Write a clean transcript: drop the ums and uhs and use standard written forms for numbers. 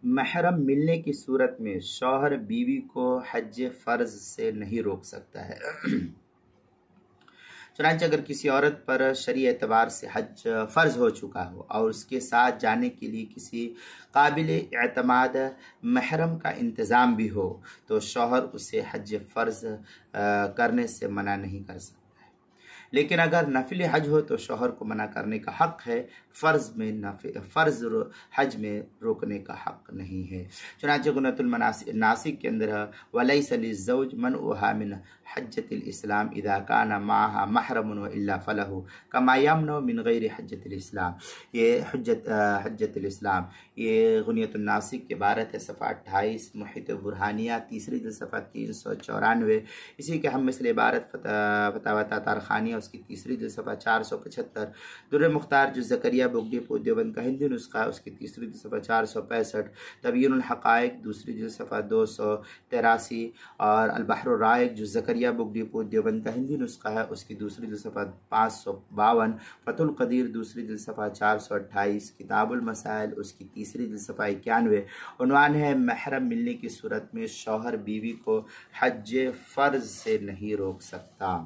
محرم ملنے کی صورت میں شوہر بیوی کو حج فرض سے نہیں روک سکتا ہے۔ چنانچہ اگر کسی عورت پر شرعی اعتبار سے حج فرض ہو چکا ہو اور اس کے ساتھ جانے کے لیے کسی قابل اعتماد محرم کا انتظام بھی ہو تو شوہر اسے حج فرض کرنے سے منع نہیں کر سکتا۔ لیکن اگر نفل حج ہو تو شوہر کو منع کرنے کا حق ہے، فرض حج میں روکنے کا حق نہیں ہے۔ چنانچہ غنیۃ الناسک کے اندر وَلَيْسَ لِلزَّوْجِ مَنْعُهَا مِنْ حجۃ الاسلام اذا كان معها محرم والا فله كما يمنع من غیر حجۃ الاسلام۔ یہ حجۃ الاسلام، یہ غنیۃ الناسک کے عبارت ہے، صفحہ 28، محیط برہانیہ تیسری جلد صفحہ 394۔ اسی کے ہم مثل عبارت فتاوی تاتارخانیہ اس کی تیسری جلد صفحہ 475، در مختار جو زکریہ بگٹی پور دیوبند کا ہندی نسخہ اس کی تیسری جلد صفحہ 465، تبیین الحقائق دوسری جلد صفحہ 283، اور البحر الرائق جو زکریہ بگٹی پور دیوبند کا ہندی نسخہ ہے اس کی دوسری جلد صفحہ 552، فتح القدیر دوسری جلد صفحہ 428، کتاب المسائل اس کی تیسری جلد صفحہ 91۔ عنوان ہے محرم ملنے کی صورت میں شوہر بیوی کو حج فرض سے نہیں روک سکتا۔